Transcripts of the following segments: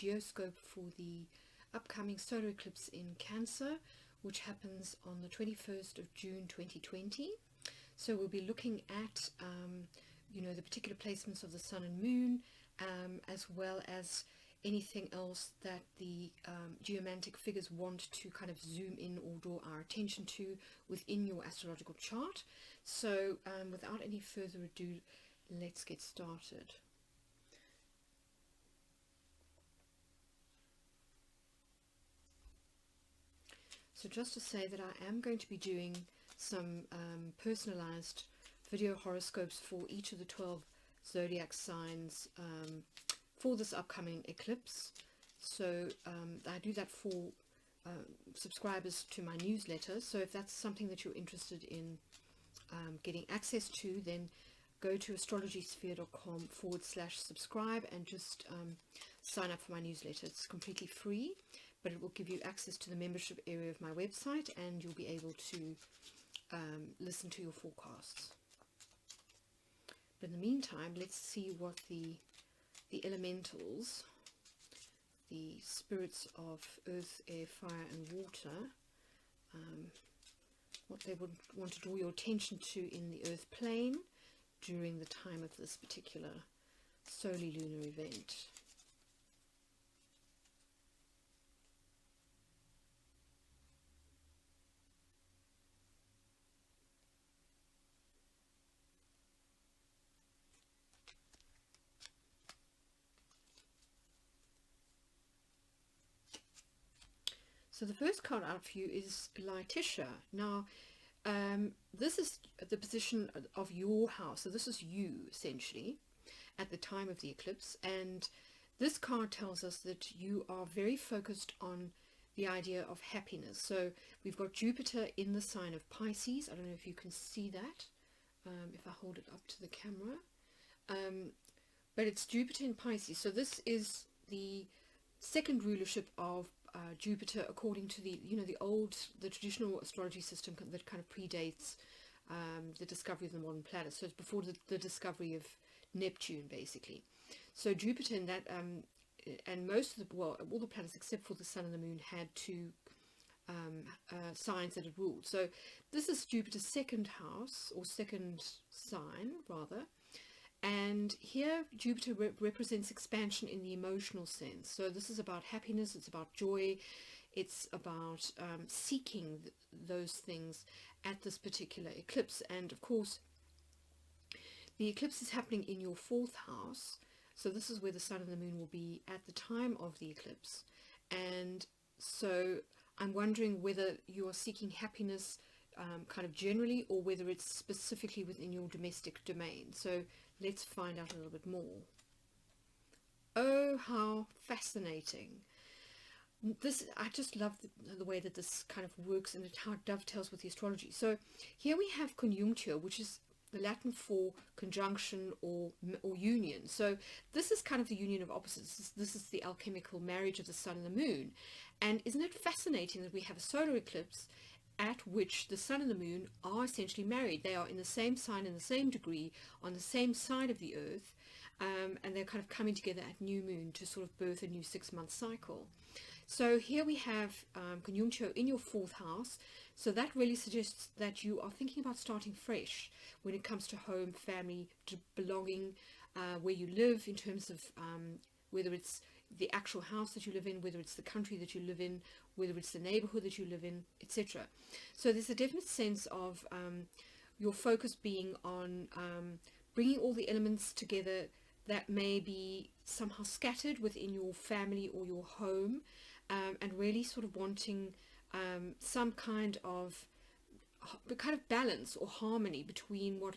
Geoscope for the upcoming solar eclipse in Cancer, which happens on the 21st of June 2020. So we'll be looking at the particular placements of the Sun and Moon, as well as anything else that the geomantic figures want to kind of zoom in or draw our attention to within your astrological chart. So without any further ado, let's get started. So just to say that I am going to be doing some personalized video horoscopes for each of the 12 zodiac signs for this upcoming eclipse. So I do that for subscribers to my newsletter. So if that's something that you're interested in getting access to, then go to astrologysphere.com/subscribe and just sign up for my newsletter. It's completely free, but it will give you access to the membership area of my website, and you'll be able to listen to your forecasts. But in the meantime, let's see what the elementals, the spirits of earth, air, fire and water, what they would want to draw your attention to in the earth plane during the time of this particular solar lunar event. So the first card out for you is Laitisha. Now, this is the position of your house. So this is you, essentially, at the time of the eclipse. And this card tells us that you are very focused on the idea of happiness. So we've got Jupiter in the sign of Pisces. I don't know if you can see that, if I hold it up to the camera. But it's Jupiter in Pisces. So this is the second rulership of Jupiter, according to the traditional astrology system that kind of predates the discovery of the modern planets. So it's before the discovery of Neptune, basically. So Jupiter in that, and most of all the planets except for the Sun and the Moon had two signs that it ruled. So this is Jupiter's second house, or second sign rather. And here Jupiter represents expansion in the emotional sense. So this is about happiness, it's about joy, it's about seeking those things at this particular eclipse. And of course, the eclipse is happening in your fourth house. So this is where the Sun and the Moon will be at the time of the eclipse. And so I'm wondering whether you are seeking happiness kind of generally, or whether it's specifically within your domestic domain. So let's find out a little bit more. Oh, how fascinating. I just love the way that this kind of works, and how it dovetails with the astrology. So here we have conjunctio, which is the Latin for conjunction or union. So this is kind of the union of opposites. This is the alchemical marriage of the Sun and the Moon. And isn't it fascinating that we have a solar eclipse at which the Sun and the Moon are essentially married? They are in the same sign, in the same degree, on the same side of the Earth, and they're kind of coming together at new moon to sort of birth a new 6-month cycle. So here we have conjunctio in your fourth house. So that really suggests that you are thinking about starting fresh when it comes to home, family, to belonging, where you live, in terms of whether it's the actual house that you live in, whether it's the country that you live in, whether it's the neighborhood that you live in, etc. So there's a definite sense of your focus being on bringing all the elements together that may be somehow scattered within your family or your home, and really sort of wanting some kind of balance or harmony between what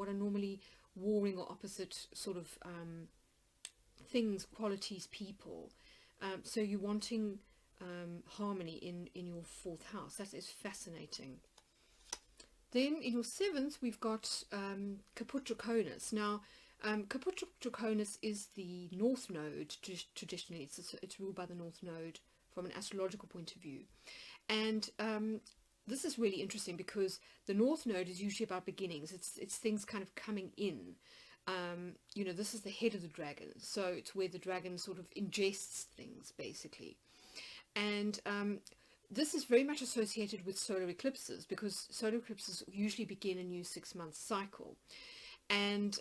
are normally warring or opposite sort of things, qualities, people. So you're wanting harmony in your fourth house. That is fascinating. Then in your seventh, we've got Caput Draconis. Now, Caput Draconis is the north node. Traditionally, it's ruled by the north node from an astrological point of view. And this is really interesting because the north node is usually about beginnings. It's things kind of coming in. You know, this is the head of the dragon, so it's where the dragon sort of ingests things, basically. And this is very much associated with solar eclipses, because solar eclipses usually begin a new 6-month cycle. And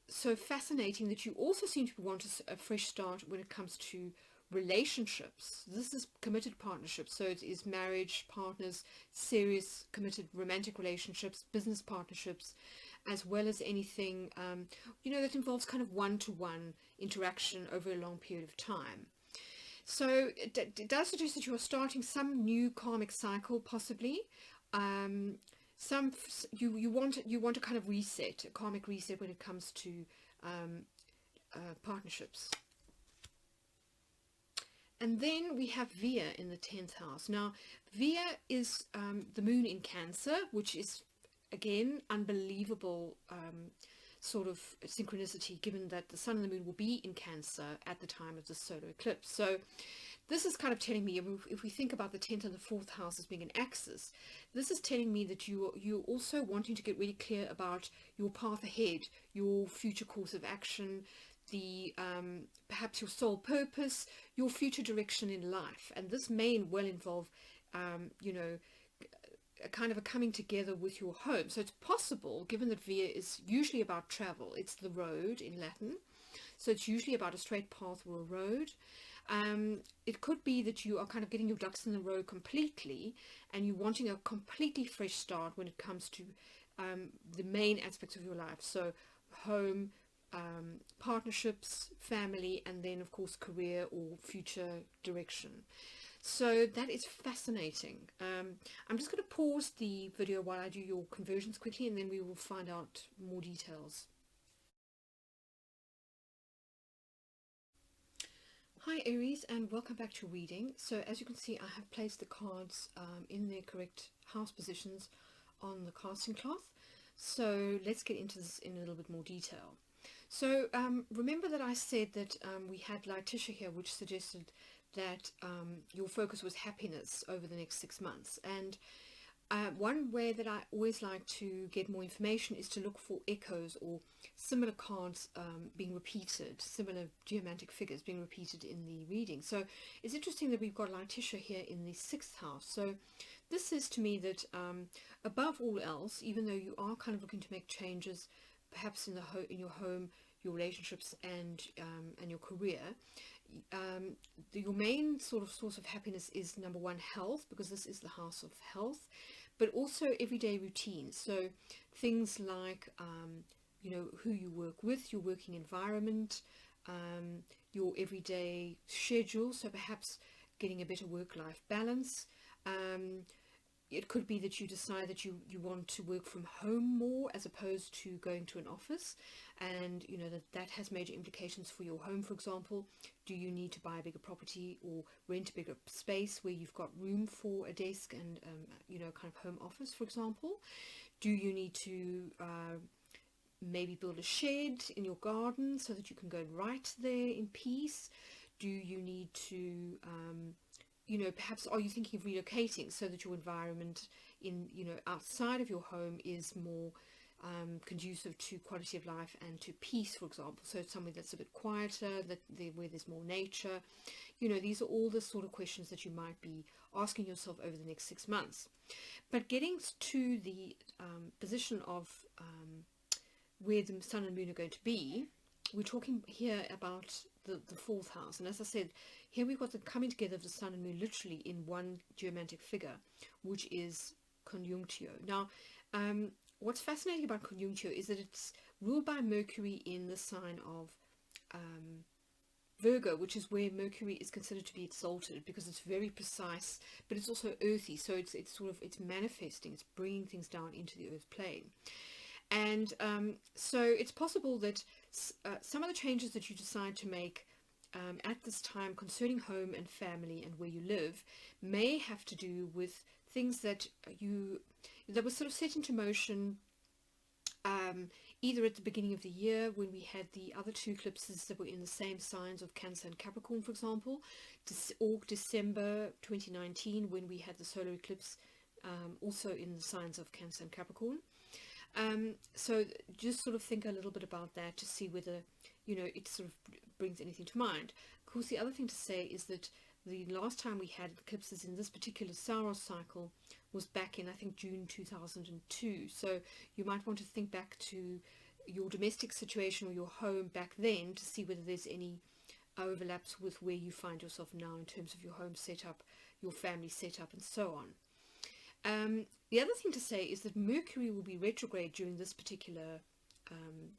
so fascinating that you also seem to want a fresh start when it comes to relationships. This is committed partnerships, so it is marriage, partners, serious committed romantic relationships, business partnerships, as well as anything you know, that involves kind of one-to-one interaction over a long period of time. So it does suggest that you are starting some new karmic cycle, possibly. You want a kind of reset, a karmic reset, when it comes to partnerships. And then we have Via in the 10th house. Now, Via is the moon in Cancer, which is, again, unbelievable sort of synchronicity, given that the sun and the moon will be in Cancer at the time of the solar eclipse. So this is kind of telling me, if we think about the 10th and the 4th house as being an axis, this is telling me that you're also wanting to get really clear about your path ahead, your future course of action, the perhaps your soul purpose, your future direction in life. And this may well involve you know, a kind of a coming together with your home. So it's possible, given that Via is usually about travel, it's the road in Latin, so it's usually about a straight path or a road. It could be that you are kind of getting your ducks in the row completely, and you're wanting a completely fresh start when it comes to the main aspects of your life. So home, partnerships, family, and then of course career or future direction. So that is fascinating. I'm just going to pause the video while I do your conversions quickly, and then we will find out more details. Hi Aries, and welcome back to reading. So as you can see, I have placed the cards in their correct house positions on the casting cloth. So let's get into this in a little bit more detail. So remember that I said that we had Letitia here, which suggested that your focus was happiness over the next 6 months. And one way that I always like to get more information is to look for echoes or similar cards being repeated, similar geomantic figures being repeated in the reading. So it's interesting that we've got Letitia here in the 6th house. So this says to me that above all else, even though you are kind of looking to make changes, perhaps in your home, your relationships, and your career, your main sort of source of happiness is, number one, health, because this is the house of health, but also everyday routines. So things like you know, who you work with, your working environment, your everyday schedule, so perhaps getting a better work-life balance. It could be that you decide that you want to work from home more as opposed to going to an office, and you know that has major implications for your home. For example, do you need to buy a bigger property or rent a bigger space where you've got room for a desk and you know, kind of home office, for example? Do you need to maybe build a shed in your garden so that you can go and write there in peace? Do you need to you know, perhaps are you thinking of relocating so that your environment in, you know, outside of your home is more conducive to quality of life and to peace, for example? So it's somewhere that's a bit quieter, where there's more nature. You know, these are all the sort of questions that you might be asking yourself over the next 6 months. But getting to the position of where the sun and moon are going to be, we're talking here about the 4th house. And as I said, here we've got the coming together of the sun and moon literally in one geomantic figure, which is conjunctio. Now, what's fascinating about conjunctio is that it's ruled by Mercury in the sign of Virgo, which is where Mercury is considered to be exalted, because it's very precise, but it's also earthy. So it's manifesting, it's bringing things down into the earth plane. And so it's possible that some of the changes that you decide to make at this time concerning home and family and where you live may have to do with things that were sort of set into motion either at the beginning of the year when we had the other 2 eclipses that were in the same signs of Cancer and Capricorn, for example, or December 2019 when we had the solar eclipse also in the signs of Cancer and Capricorn. So just sort of think a little bit about that to see whether, it sort of brings anything to mind. Of course, the other thing to say is that the last time we had eclipses in this particular Saros cycle was back in, I think, June 2002. So you might want to think back to your domestic situation or your home back then to see whether there's any overlaps with where you find yourself now in terms of your home setup, your family setup, and so on. The other thing to say is that Mercury will be retrograde during this particular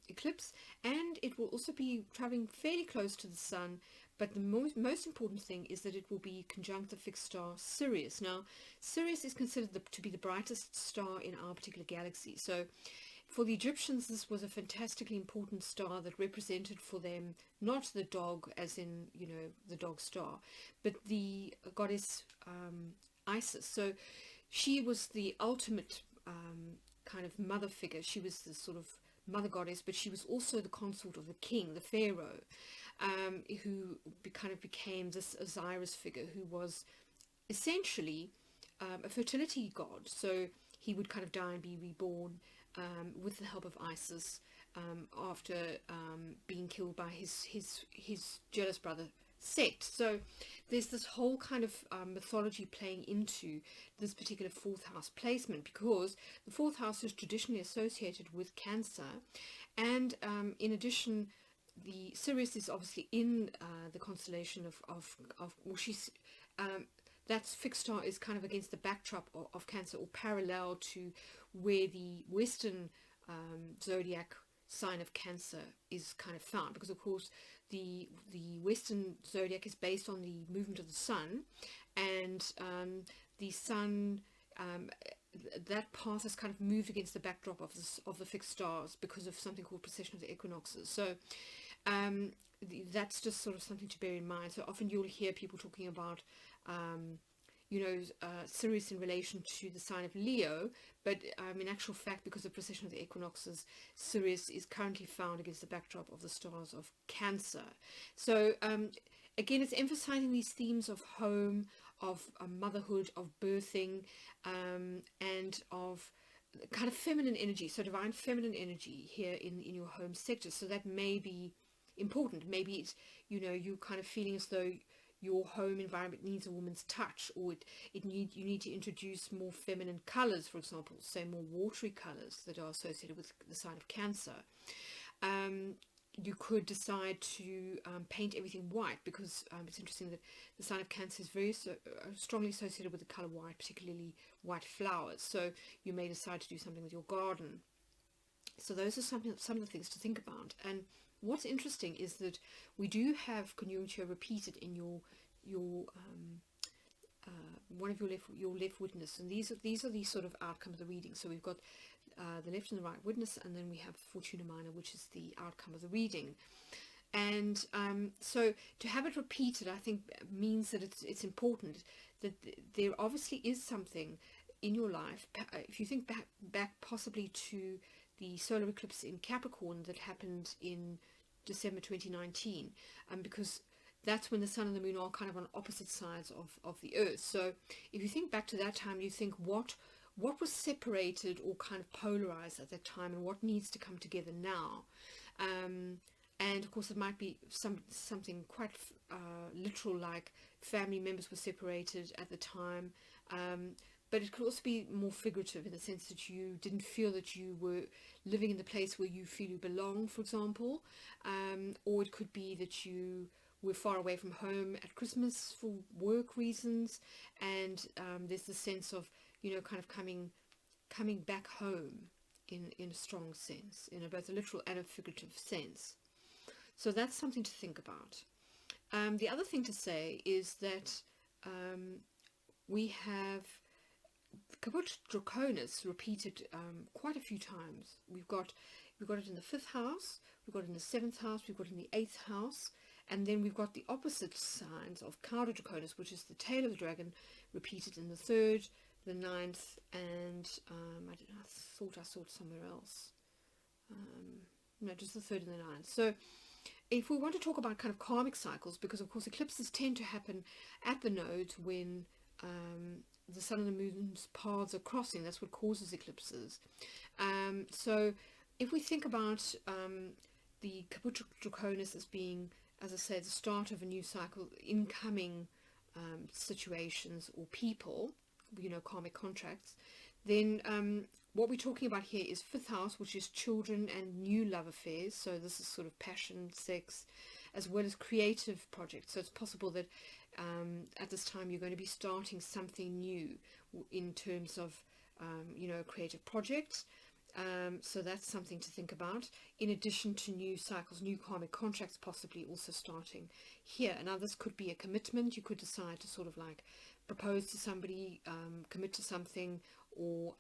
eclipse, and it will also be traveling fairly close to the Sun, but the most important thing is that it will be conjunct the fixed star Sirius. Now, Sirius is considered to be the brightest star in our particular galaxy, so for the Egyptians this was a fantastically important star that represented for them not the dog as in, the dog star, but the goddess Isis. So she was the ultimate kind of mother figure. She was the sort of mother goddess, but she was also the consort of the king, the pharaoh, who kind of became this Osiris figure, who was essentially a fertility god. So he would kind of die and be reborn with the help of Isis after being killed by his jealous brother Set. So there's this whole kind of mythology playing into this particular fourth house placement, because the fourth house is traditionally associated with Cancer, and in addition, the Sirius is obviously in the constellation of well, she's that fixed star is kind of against the backdrop of Cancer, or parallel to where the Western zodiac sign of Cancer is kind of found, because of course the Western zodiac is based on the movement of the Sun, and the Sun, that path has kind of moved against the backdrop of the fixed stars because of something called precession of the equinoxes. So that's just sort of something to bear in mind. So often you'll hear people talking about Sirius in relation to the sign of Leo, but in actual fact, because of precession of the equinoxes, Sirius is currently found against the backdrop of the stars of Cancer. So again, it's emphasizing these themes of home, of motherhood, of birthing, and of kind of feminine energy, so divine feminine energy here in your home sector. So that may be important. Maybe it's, you kind of feeling as though your home environment needs a woman's touch, or you need to introduce more feminine colors, for example, say more watery colors that are associated with the sign of Cancer. You could decide to paint everything white, because it's interesting that the sign of Cancer is very strongly associated with the color white, particularly white flowers. So you may decide to do something with your garden. So those are some of the things to think about. And what's interesting is that we do have conjuncture repeated in your one of your left witness, and these are the sort of outcome of the reading. So we've got the left and the right witness, and then we have Fortuna Minor, which is the outcome of the reading. And so to have it repeated, I think, means that it's important that there obviously is something in your life. If you think back possibly to the solar eclipse in Capricorn that happened in December 2019, because that's when the Sun and the Moon are kind of on opposite sides of the Earth. So if you think back to that time, you think what was separated or kind of polarized at that time, and what needs to come together now. And of course it might be something quite literal, like family members were separated at the time, but it could also be more figurative in the sense that you didn't feel that you were living in the place where you feel you belong, for example, or it could be that you were far away from home at Christmas for work reasons, and there's the sense of, kind of coming back home in a strong sense, in both a literal and a figurative sense. So that's something to think about. The other thing to say is that we have Caput Draconis repeated quite a few times. We've got it in the 5th house, we've got it in the 7th house, we've got it in the 8th house, and then we've got the opposite signs of Cauda Draconis, which is the tail of the dragon, repeated in the 3rd, the 9th, and I thought I saw it somewhere else. No, just the 3rd and the 9th. So if we want to talk about kind of karmic cycles, because of course eclipses tend to happen at the nodes when the sun and the moon's paths are crossing. That's what causes eclipses. So if we think about the Caput Draconis as being, as I said, the start of a new cycle, incoming situations or people, karmic contracts, then what we're talking about here is fifth house, which is children and new love affairs. So this is sort of passion, sex, as well as creative projects. So it's possible that at this time you're going to be starting something new in terms of a creative project. So that's something to think about, in addition to new cycles, new karmic contracts possibly also starting here. Now this could be a commitment. You could decide to sort of like propose to somebody, commit to something, or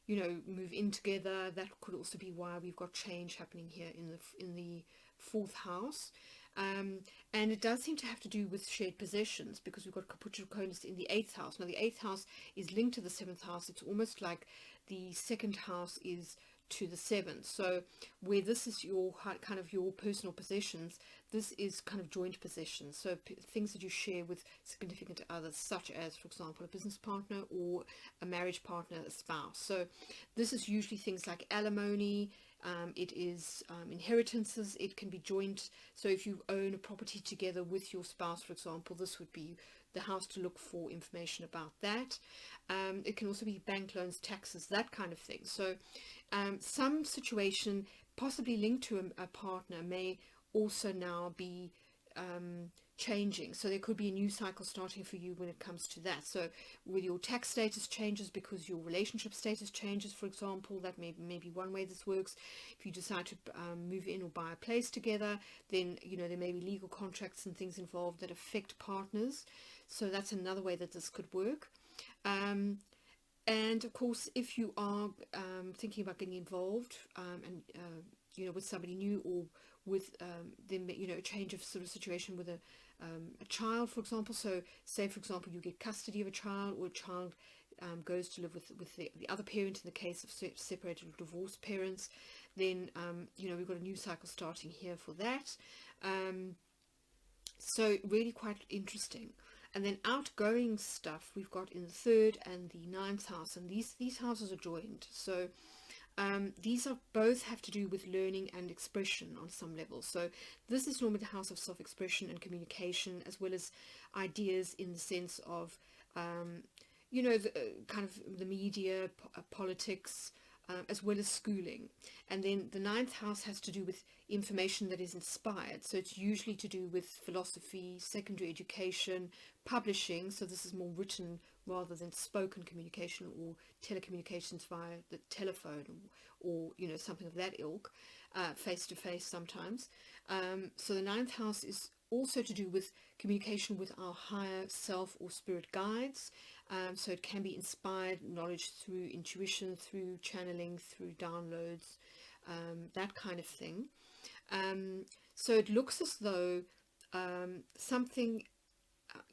move in together. That could also be why we've got change happening here in the fourth house. And it does seem to have to do with shared possessions, because we've got Caput Draconis in the 8th house. Now the 8th house is linked to the 7th house. It's almost like the 2nd house is to the 7th. So where this is your kind of your personal possessions, this is kind of joint possessions. So things that you share with significant others, such as, for example, a business partner or a marriage partner, a spouse. So this is usually things like alimony. It is inheritances. It can be joint. So if you own a property together with your spouse, for example, this would be the house to look for information about that. It can also be bank loans, taxes, that kind of thing. So some situation possibly linked to a partner may also now be changing. So there could be a new cycle starting for you when it comes to that. So with your tax status changes because your relationship status changes, for example, that may be one way this works. If you decide to move in or buy a place together, then there may be legal contracts and things involved that affect partners. So that's another way that this could work. And of course, if you are thinking about getting involved and with somebody new, or with them, a change of sort of situation with a child, for example. So say, for example, you get custody of a child, or a child goes to live with the other parent in the case of separated or divorced parents, then we've got a new cycle starting here for that. So really quite interesting. And then outgoing stuff we've got in the 3rd and the 9th house, and these houses are joined. So these are both have to do with learning and expression on some level. So this is normally the house of self-expression and communication, as well as ideas in the sense of kind of the media, politics, as well as schooling. And then the 9th house has to do with information that is inspired. So it's usually to do with philosophy, secondary education, publishing. So this is more written rather than spoken communication, or telecommunications via the telephone, or something of that ilk, face to face sometimes. So the 9th house is also to do with communication with our higher self or spirit guides. So it can be inspired knowledge through intuition, through channeling, through downloads, that kind of thing. So it looks as though something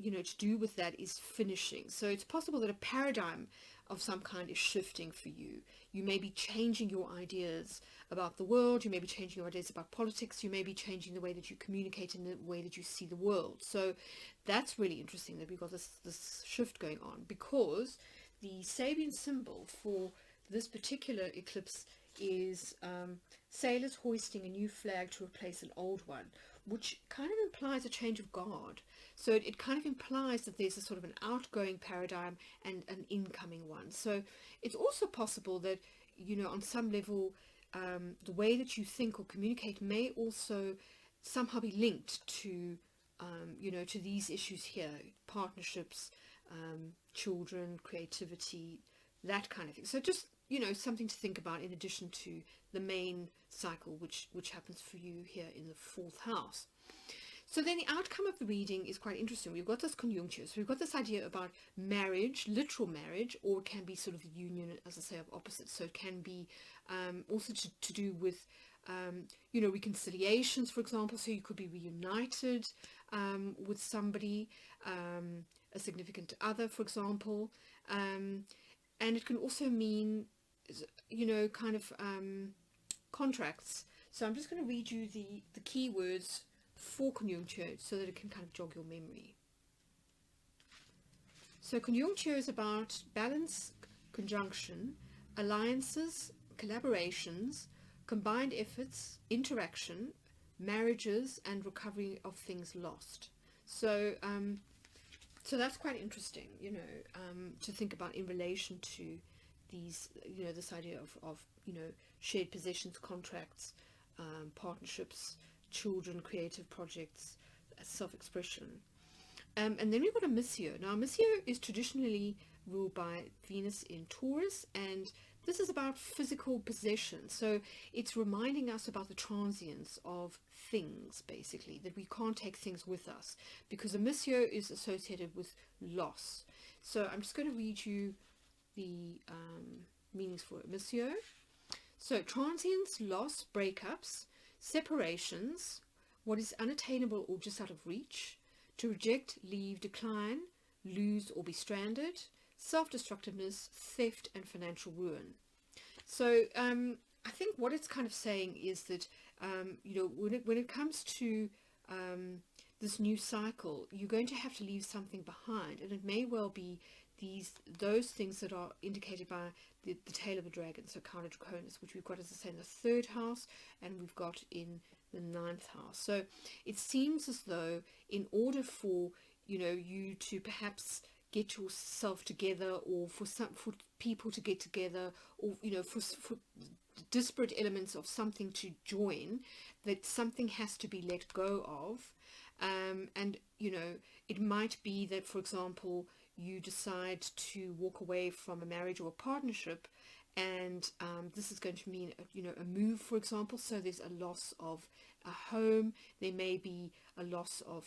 to do with that is finishing. So it's possible that a paradigm of some kind is shifting for you. You may be changing your ideas about the world. You may be changing your ideas about politics. You may be changing the way that you communicate and the way that you see the world. So that's really interesting that we've got this shift going on, because the Sabian symbol for this particular eclipse is sailors hoisting a new flag to replace an old one, which kind of implies a change of guard. So it kind of implies that there's a sort of an outgoing paradigm and an incoming one. So it's also possible that, on some level, the way that you think or communicate may also somehow be linked to, to these issues here: partnerships, children, creativity, that kind of thing. So just, something to think about in addition to the main cycle, which happens for you here in the 4th house. So then the outcome of the reading is quite interesting. We've got this conjuncture. So we've got this idea about marriage, literal marriage, or it can be sort of the union, as I say, of opposites. So it can be also to do with, reconciliations, for example. So you could be reunited with somebody, a significant other, for example. And it can also mean, kind of contracts. So I'm just going to read you the keywords for conjuncture so that it can kind of jog your memory. So conjuncture is about balance, conjunction, alliances, collaborations, combined efforts, interaction, marriages, and recovery of things lost. So so that's quite interesting, you know, to think about in relation to these, you know, this idea of you know, shared possessions, contracts, partnerships, children, creative projects, self-expression. And then we've got a Missio. Now, Missio is traditionally ruled by Venus in Taurus, and this is about physical possession. So it's reminding us about the transience of things, basically, that we can't take things with us, because a Missio is associated with loss. So I'm just going to read you the meanings for a Missio. So transience, loss, breakups, separations, what is unattainable or just out of reach, to reject, leave, decline, lose or be stranded, self-destructiveness, theft and financial ruin. So I think what it's kind of saying is that you know, when it comes to this new cycle, you're going to have to leave something behind, and it may well be those things that are indicated by the tail of a dragon, so Counter Draconis, which we've got, as I say, in the third house, and we've got in the ninth house. So it seems as though in order for, you know, you to perhaps get yourself together, or for people to get together, or, you know, for disparate elements of something to join, that something has to be let go of. And you know, it might be that, for example, you decide to walk away from a marriage or a partnership, and this is going to mean, you know, a move, for example. So there's a loss of a home, there may be a loss of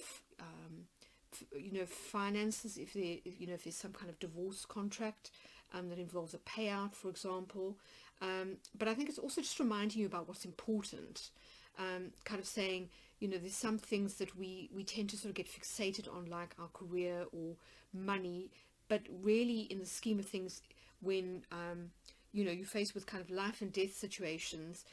you know, finances, if there, you know, if there's some kind of divorce contract that involves a payout, for example. But I think it's also just reminding you about what's important, kind of saying, you know, there's some things that we tend to sort of get fixated on, like our career or money, but really in the scheme of things, when you know, you're faced with kind of life and death situations,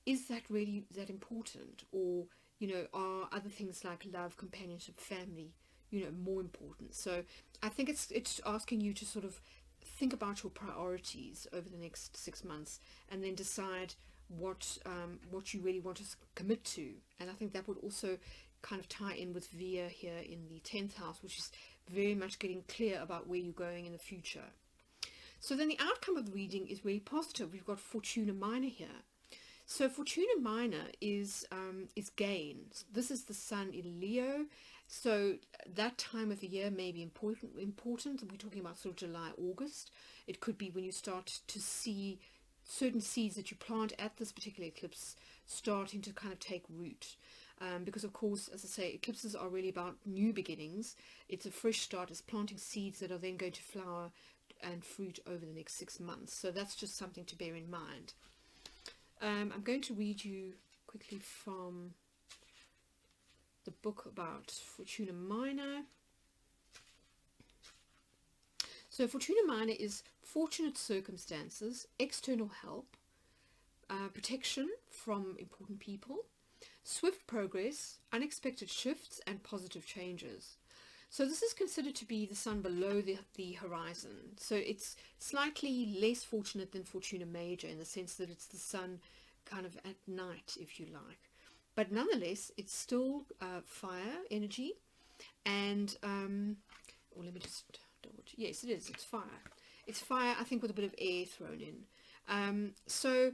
is that really that important? Or, you know, are other things like love, companionship, family, you know, more important? So I think it's asking you to sort of think about your priorities over the next 6 months, and then decide what you really want to commit to. And I think that would also kind of tie in with Via here in the 10th house, which is very much getting clear about where you're going in the future. So then the outcome of the reading is really positive. We've got Fortuna Minor here. So Fortuna Minor is gain. This is the Sun in Leo, so that time of the year may be important. We're talking about sort of July, August. It could be when you start to see certain seeds that you plant at this particular eclipse starting to kind of take root. Because of course, as I say, eclipses are really about new beginnings. It's a fresh start. It's planting seeds that are then going to flower and fruit over the next 6 months. So that's just something to bear in mind. I'm going to read you quickly from the book about Fortuna Minor. So Fortuna Minor is fortunate circumstances, external help, protection from important people, swift progress, unexpected shifts, and positive changes. So this is considered to be the Sun below the horizon. So it's slightly less fortunate than Fortuna Major, in the sense that it's the Sun kind of at night, if you like. But nonetheless, it's still fire energy. And, or let me just double check. Yes, it is. It's fire. It's fire, I think, with a bit of air thrown in. So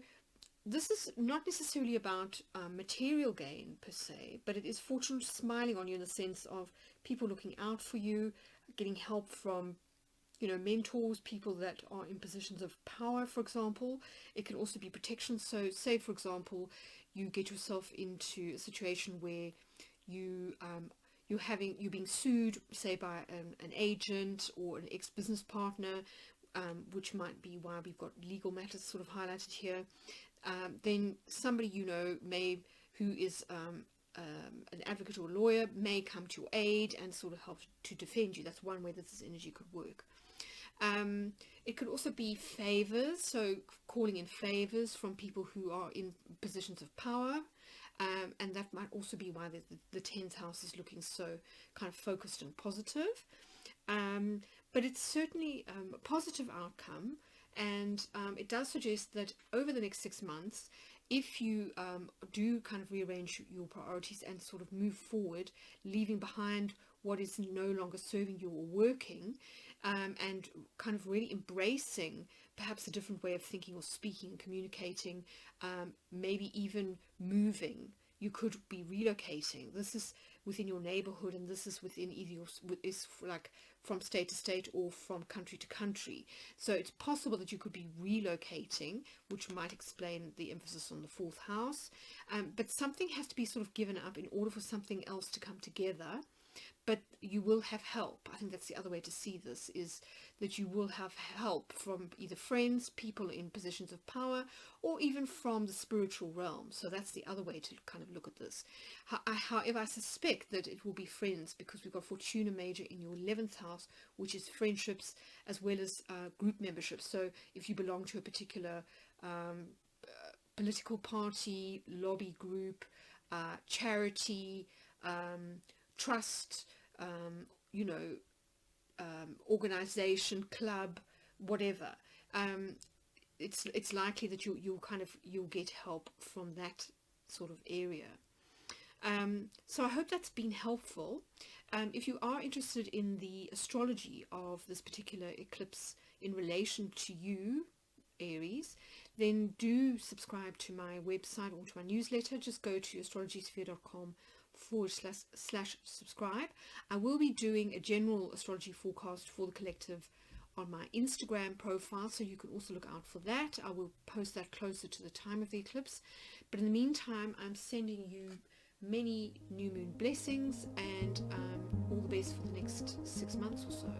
this is not necessarily about material gain per se, but it is fortune smiling on you, in the sense of people looking out for you, getting help from, you know, mentors, people that are in positions of power, for example. It can also be protection. So say, for example, you get yourself into a situation where you're being sued, say, by an agent or an ex-business partner, which might be why we've got legal matters sort of highlighted here. Then somebody, you know, who is an advocate or a lawyer, may come to your aid and sort of help to defend you. That's one way that this energy could work. It could also be favors, so calling in favors from people who are in positions of power, and that might also be why the 10th house is looking so kind of focused and positive. But it's certainly a positive outcome, and it does suggest that over the next 6 months, if you do kind of rearrange your priorities and sort of move forward, leaving behind what is no longer serving you or working, and kind of really embracing perhaps a different way of thinking or speaking, communicating, maybe even moving. You could be relocating. This is within your neighborhood, and this is within either is like from state to state or from country to country. So it's possible that you could be relocating, which might explain the emphasis on the fourth house. But something has to be sort of given up in order for something else to come together. But you will have help. I think that's the other way to see this, is that you will have help from either friends, people in positions of power, or even from the spiritual realm. So that's the other way to kind of look at this. However, I suspect that it will be friends, because we've got Fortuna Major in your 11th house, which is friendships as well as group membership. So if you belong to a particular political party, lobby group, charity, trust, organization, club, whatever, it's likely that you'll get help from that sort of area. So I hope that's been helpful. If you are interested in the astrology of this particular eclipse in relation to you, Aries, then do subscribe to my website or to my newsletter. Just go to astrologysphere.com/subscribe. I will be doing a general astrology forecast for the collective on my Instagram profile, so you can also look out for that. I will post that closer to the time of the eclipse. But in the meantime, I'm sending you many new moon blessings, and all the best for the next 6 months or so.